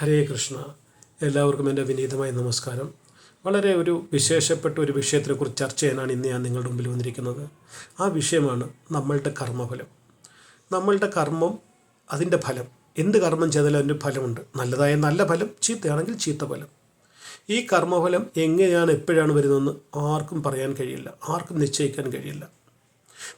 ഹരേ കൃഷ്ണ. എല്ലാവർക്കും എൻ്റെ വിനീതമായ നമസ്കാരം. വളരെ വിശേഷപ്പെട്ട ഒരു വിഷയത്തെക്കുറിച്ച് ചർച്ച ചെയ്യാനാണ് ഇന്ന് ഞാൻ നിങ്ങളുടെ മുമ്പിൽ വന്നിരിക്കുന്നത്. ആ വിഷയമാണ് നമ്മളുടെ കർമ്മഫലം. നമ്മളുടെ കർമ്മം, അതിൻ്റെ ഫലം. എന്ത് കർമ്മം ചെയ്താലും അതിൻ്റെ ഫലമുണ്ട്. നല്ലതായ നല്ല ഫലം, ചീത്തയാണെങ്കിൽ ചീത്ത ഫലം. ഈ കർമ്മഫലം എങ്ങനെയാണ്, എപ്പോഴാണ് വരുന്നതെന്ന് ആർക്കും പറയാൻ കഴിയില്ല, ആർക്കും നിശ്ചയിക്കാൻ കഴിയില്ല.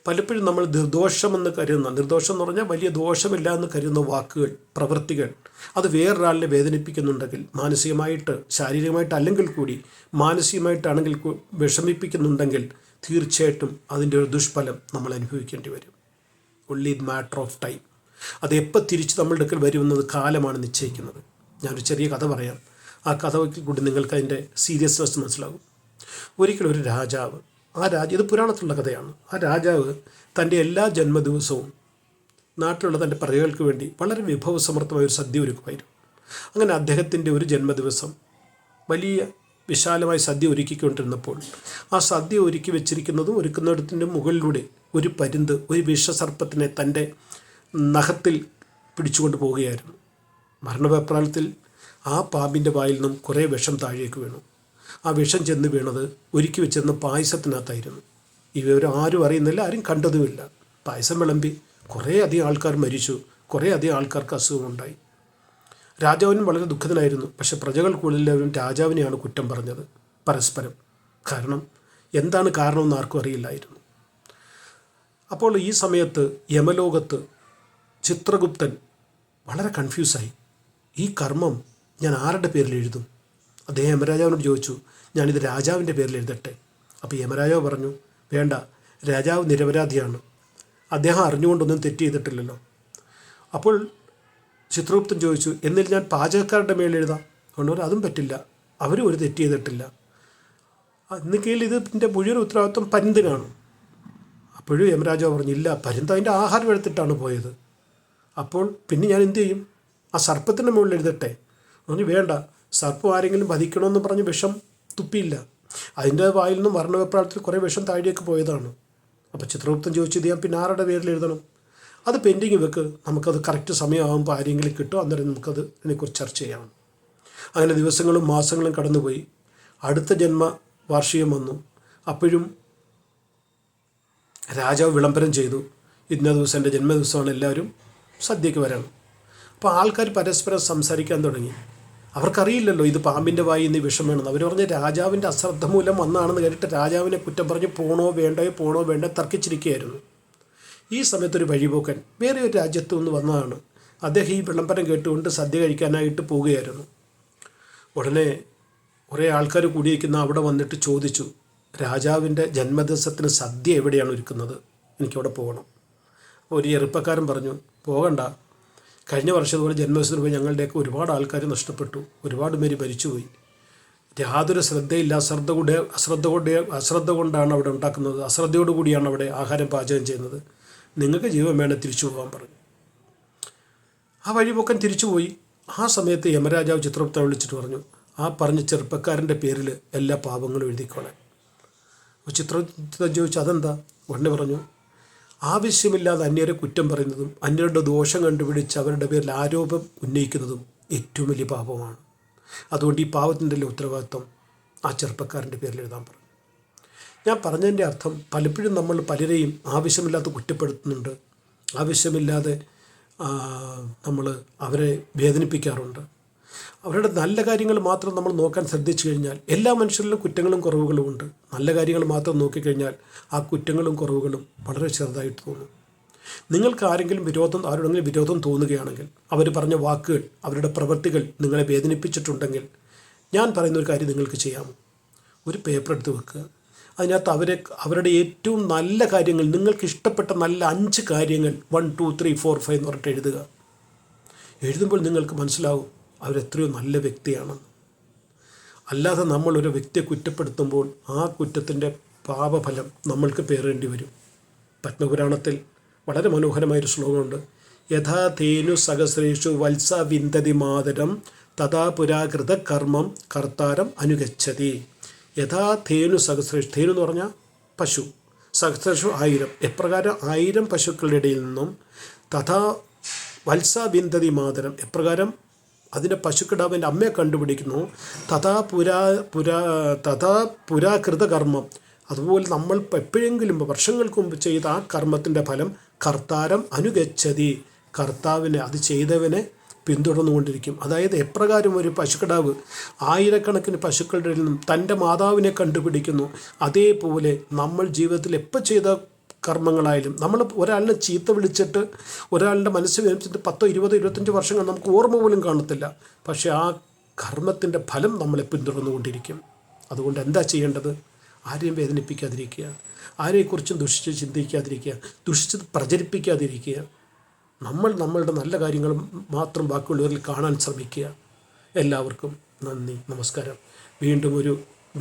പലപ്പോഴും നമ്മൾ നിർദോഷമെന്ന് കരുതുന്ന, നിർദോഷം എന്ന് പറഞ്ഞാൽ വലിയ ദോഷമില്ല എന്ന് കരുതുന്ന വാക്കുകൾ, പ്രവൃത്തികൾ, അത് വേറൊരാളിനെ വേദനിപ്പിക്കുന്നുണ്ടെങ്കിൽ, മാനസികമായിട്ട്, ശാരീരികമായിട്ട് അല്ലെങ്കിൽ കൂടി മാനസികമായിട്ടാണെങ്കിൽ വിഷമിപ്പിക്കുന്നുണ്ടെങ്കിൽ തീർച്ചയായിട്ടും അതിൻ്റെ ഒരു ദുഷ്ഫലം നമ്മൾ അനുഭവിക്കേണ്ടി വരും. Only matter of time. അത് എപ്പോൾ തിരിച്ച് നമ്മളുടെ അടുക്കൽ വരുമെന്നത് കാലമാണ് നിശ്ചയിക്കുന്നത്. ഞാനൊരു ചെറിയ കഥ പറയാം. ആ കഥ കൂടി നിങ്ങൾക്ക് അതിൻ്റെ സീരിയസ്നെസ് മനസ്സിലാകും. ഒരിക്കലും ഒരു രാജാവ്, ഇത് പുരാണത്തിലുള്ള കഥയാണ്. ആ രാജാവ് തൻ്റെ എല്ലാ ജന്മദിവസവും നാട്ടിലുള്ള തൻ്റെ പ്രജകൾക്ക് വേണ്ടി വളരെ വിഭവസമൃദ്ധമായ ഒരു സദ്യ ഒരുക്കുമായിരുന്നു. അങ്ങനെ അദ്ദേഹത്തിൻ്റെ ഒരു ജന്മദിവസം വലിയ വിശാലമായ സദ്യ ഒരുക്കിക്കൊണ്ടിരുന്നപ്പോൾ ആ സദ്യ ഒരുക്കി വെച്ചിരിക്കുന്നതും ഒരുക്കുന്നിടത്തിൻ്റെ മുകളിലൂടെ ഒരു പരുന്ത് ഒരു വിഷസർപ്പത്തിനെ തൻ്റെ നഖത്തിൽ പിടിച്ചുകൊണ്ട് പോവുകയായിരുന്നു. മരണപ്രാളത്തിൽ ആ പാമ്പിൻ്റെ വായിൽ നിന്നും കുറേ വിഷം താഴേക്ക് വീണു. ആ വിഷം ചെന്ന് വീണത് ഒരുക്കി വെച്ചിരുന്ന പായസത്തിനകത്തായിരുന്നു. ഈ വിവരം ആരും അറിയുന്നില്ല, ആരും കണ്ടതുമില്ല. പായസം വിളമ്പി കുറേ അധികം ആൾക്കാർ മരിച്ചു, കുറേ അധികം ആൾക്കാർക്ക് അസുഖമുണ്ടായി. രാജാവിനും വളരെ ദുഃഖിതനായിരുന്നു. പക്ഷെ പ്രജകൾക്കുള്ളിലെല്ലാവരും രാജാവിനെയാണ് കുറ്റം പറഞ്ഞത് പരസ്പരം. എന്താണ് കാരണമെന്ന് ആർക്കും അറിയില്ലായിരുന്നു. അപ്പോൾ ഈ സമയത്ത് യമലോകത്ത് ചിത്രഗുപ്തൻ വളരെ കൺഫ്യൂസായി. ഈ കർമ്മം ഞാൻ ആരുടെ പേരിൽ എഴുതും? അദ്ദേഹം യമരാജാവിനോട് ചോദിച്ചു, ഞാനിത് രാജാവിൻ്റെ പേരിൽ എഴുതട്ടെ? അപ്പോൾ യമരാജാവ് പറഞ്ഞു, വേണ്ട, രാജാവ് നിരപരാധിയാണ്, അദ്ദേഹം അറിഞ്ഞുകൊണ്ടൊന്നും തെറ്റ് ചെയ്തിട്ടില്ലല്ലോ. അപ്പോൾ ചിത്രഗുപ്തൻ ചോദിച്ചു, എന്നിൽ ഞാൻ പാചകക്കാരുടെ മേൽ എഴുതാം? അതുകൊണ്ട് അതും പറ്റില്ല, അവരും ഒരു തെറ്റ് ചെയ്തിട്ടില്ല. എന്നൊക്കെയിൽ ഇതിൻ്റെ മുഴുവൻ ഉത്തരവാദിത്വം പരുന്തിനാണ്. അപ്പോഴും യമരാജാവ് പറഞ്ഞു, ഇല്ല, പരുന്ത് അതിൻ്റെ ആഹാരം എടുത്തിട്ടാണ് പോയത്. അപ്പോൾ പിന്നെ ഞാൻ എന്തു ചെയ്യും? ആ സർപ്പത്തിൻ്റെ മുകളിൽ എഴുതട്ടെ? പറഞ്ഞു, വേണ്ട, സർപ്പം ആരെങ്കിലും വധിക്കണമെന്ന് പറഞ്ഞ് വിഷം തുപ്പിയില്ല, അതിൻ്റെ വായിൽ നിന്നും മരണവെപ്രാളത്തിൽ കുറേ വിഷം താഴേക്ക് പോയതാണ്. അപ്പോൾ ചിത്രഗുപ്തൻ ചോദിച്ചു, ഇത് ഞാൻ പിന്നെ ആരുടെ പേരിൽ എഴുതണം? അത് പെൻഡിങ് വെക്ക്, നമുക്കത് കറക്റ്റ് സമയമാകുമ്പോൾ ആരെങ്കിലും കിട്ടും, അന്നേരം നമുക്കത് ഇതിനെക്കുറിച്ച് ചർച്ച ചെയ്യാം. അങ്ങനെ ദിവസങ്ങളും മാസങ്ങളും കടന്നുപോയി. അടുത്ത ജന്മവാർഷികം വന്നു. അപ്പോഴും രാജാവ് വിളംബരം ചെയ്തു, ഇന്ന ദിവസം എൻ്റെ ജന്മദിവസമാണ്, എല്ലാവരും സദ്യയ്ക്ക് വരണം. അപ്പോൾ ആൾക്കാർ പരസ്പരം സംസാരിക്കാൻ തുടങ്ങി. അവർക്കറിയില്ലല്ലോ ഇത് പാമ്പിൻ്റെ വായിൽ നിന്ന് വിഷം വേണമെന്ന്. അവർ പറഞ്ഞ് രാജാവിൻ്റെ അശ്രദ്ധ മൂലം വന്നാണെന്ന് കേട്ടിട്ട് രാജാവിനെ കുറ്റം പറഞ്ഞ് പോണോ വേണ്ടോ തർക്കിച്ചിരിക്കുകയായിരുന്നു. ഈ സമയത്തൊരു വഴിപോക്കൻ വേറെ ഒരു രാജ്യത്തു നിന്ന് വന്നതാണ്. അദ്ദേഹം ഈ വിളംബരം കേട്ടുകൊണ്ട് സദ്യ കഴിക്കാനായിട്ട് പോവുകയായിരുന്നു. ഉടനെ കുറേ ആൾക്കാർ കൂടിയിരിക്കുന്ന അവിടെ വന്നിട്ട് ചോദിച്ചു, രാജാവിൻ്റെ ജന്മദിവസത്തിന് സദ്യ എവിടെയാണ് ഒരുക്കുന്നത്? എനിക്കവിടെ പോകണം. അപ്പോൾ ഒരു ചെറുപ്പക്കാരൻ പറഞ്ഞു, പോകണ്ട, കഴിഞ്ഞ വർഷം ഇതുപോലെ ജന്മദിവസത്തിന് പോയി ഞങ്ങളുടെയൊക്കെ ഒരുപാട് ആൾക്കാർ നഷ്ടപ്പെട്ടു, ഒരുപാട് പേര് മരിച്ചുപോയി. യാതൊരു ശ്രദ്ധയില്ല, അശ്രദ്ധ കൊണ്ടാണ് അവിടെ ഉണ്ടാക്കുന്നത്, അശ്രദ്ധയോടുകൂടിയാണ് അവിടെ ആഹാരം പാചകം ചെയ്യുന്നത്. നിങ്ങൾക്ക് ജീവൻ വേണേൽ തിരിച്ചു പോകാൻ പറഞ്ഞു. ആ വഴിപോക്കൻ തിരിച്ചുപോയി. ആ സമയത്ത് യമരാജാവ് ചിത്രഗുപ്തനെ വിളിച്ചിട്ട് പറഞ്ഞു, ആ പറഞ്ഞ ചെറുപ്പക്കാരൻ്റെ പേരിൽ എല്ലാ പാപങ്ങളും എഴുതിക്കോളാൻ. ചിത്രഗുപ്തൻ ചോദിച്ചു, അതെന്താ? ഉടനെ പറഞ്ഞു, ആവശ്യമില്ലാതെ അന്യരെ കുറ്റം പറയുന്നതും അന്യരുടെ ദോഷം കണ്ടുപിടിച്ച് അവരുടെ പേരിൽ ആരോപം ഉന്നയിക്കുന്നതും ഏറ്റവും വലിയ പാപമാണ്. അതുകൊണ്ട് ഈ പാപത്തിൻ്റെ ഉത്തരവാദിത്വം ആ ചെറുപ്പക്കാരൻ്റെ പേരിൽ എഴുതാൻ പറഞ്ഞു. ഞാൻ പറഞ്ഞതിൻ്റെ അർത്ഥം, പലപ്പോഴും നമ്മൾ പലരെയും ആവശ്യമില്ലാതെ കുറ്റപ്പെടുത്തുന്നുണ്ട്, ആവശ്യമില്ലാതെ നമ്മൾ അവരെ വേദനിപ്പിക്കാറുണ്ട്. അവരുടെ നല്ല കാര്യങ്ങൾ മാത്രം നമ്മൾ നോക്കാൻ ശ്രദ്ധിച്ചു കഴിഞ്ഞാൽ, എല്ലാ മനുഷ്യരിലും കുറ്റങ്ങളും കുറവുകളും ഉണ്ട്. നല്ല കാര്യങ്ങൾ മാത്രം നോക്കിക്കഴിഞ്ഞാൽ ആ കുറ്റങ്ങളും കുറവുകളും വളരെ ചെറുതായിട്ട് തോന്നും. നിങ്ങൾക്ക് ആരോടെങ്കിലും വിരോധം തോന്നുകയാണെങ്കിൽ, അവർ പറഞ്ഞ വാക്കുകൾ, അവരുടെ പ്രവൃത്തികൾ നിങ്ങളെ വേദനിപ്പിച്ചിട്ടുണ്ടെങ്കിൽ, ഞാൻ പറയുന്ന ഒരു കാര്യം നിങ്ങൾക്ക് ചെയ്യാമോ? ഒരു പേപ്പർ എടുത്ത് വെക്കുക. അതിനകത്ത് അവരുടെ ഏറ്റവും നല്ല കാര്യങ്ങൾ, നിങ്ങൾക്ക് ഇഷ്ടപ്പെട്ട നല്ല 5 കാര്യങ്ങൾ 1 2 3 4 5 എന്ന് പറഞ്ഞിട്ട് എഴുതുക. എഴുതുമ്പോൾ നിങ്ങൾക്ക് മനസ്സിലാവും അവരെത്രയോ നല്ല വ്യക്തിയാണെന്ന്. അല്ലാതെ നമ്മളൊരു വ്യക്തിയെ കുറ്റപ്പെടുത്തുമ്പോൾ ആ കുറ്റത്തിൻ്റെ പാപഫലം നമ്മൾക്ക് പേറേണ്ടി വരും. പത്മപുരാണത്തിൽ വളരെ മനോഹരമായൊരു ശ്ലോകമുണ്ട്, യഥാ തേനു സഹസ്രേഷു വത്സ വിന്ദതി മാതരം തഥാ പുരാകൃത കർമ്മം കർത്താരം അനുഗച്ഛതി. യഥാ തേനു സഹസ്രേഷു, തേനു എന്ന് പറഞ്ഞാൽ പശു, സഹസ്രേഷു 1000, എപ്രകാരം 1000 പശുക്കളുടെ ഇടയിൽ നിന്നും തഥാ വത്സ വിന്ദതി മാതരം, എപ്രകാരം അതിൻ്റെ പശുക്കിടാവിൻ്റെ അമ്മയെ കണ്ടുപിടിക്കുന്നു. തഥാ പുരാ കൃതകർമ്മം. അതുപോലെ നമ്മൾ എപ്പോഴെങ്കിലും വർഷങ്ങൾക്ക് മുമ്പ് ചെയ്ത ആ കർമ്മത്തിൻ്റെ ഫലം കർത്താരം അനുഗച്ഛതി. കർത്താവിനെ, അത് ചെയ്തവനെ പിന്തുടർന്നുകൊണ്ടിരിക്കും. അതായത് എപ്രകാരം ഒരു പശുക്കിടാവ് ആയിരക്കണക്കിന് പശുക്കളുടെ നിന്നും തൻ്റെ മാതാവിനെ കണ്ടുപിടിക്കുന്നു, അതേപോലെ നമ്മൾ ജീവിതത്തിൽ എപ്പോൾ ചെയ്ത കർമ്മങ്ങളായാലും, നമ്മൾ ഒരാളിനെ ചീത്ത വിളിച്ചിട്ട് ഒരാളുടെ മനസ്സ് വേദനിച്ചിട്ട് 10, 20, 25 വർഷങ്ങൾ നമുക്ക് ഓർമ്മ പോലും കാണത്തില്ല. പക്ഷേ ആ കർമ്മത്തിൻ്റെ ഫലം നമ്മളെ പിന്തുടർന്നുകൊണ്ടിരിക്കും. അതുകൊണ്ട് എന്താ ചെയ്യേണ്ടത്? ആരെയും വേദനിപ്പിക്കാതിരിക്കുക, ആരെക്കുറിച്ചും ദുഷിച്ച് ചിന്തിക്കാതിരിക്കുക, ദുഷിച്ച് പ്രചരിപ്പിക്കാതിരിക്കുക. നമ്മളുടെ നല്ല കാര്യങ്ങൾ മാത്രം ബാക്കിയുള്ളവരിൽ കാണാൻ ശ്രമിക്കുക. എല്ലാവർക്കും നന്ദി, നമസ്കാരം. വീണ്ടും ഒരു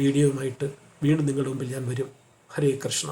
വീഡിയോയുമായിട്ട് വീണ്ടും നിങ്ങളുടെ മുമ്പിൽ ഞാൻ വരും. ഹരേ കൃഷ്ണ.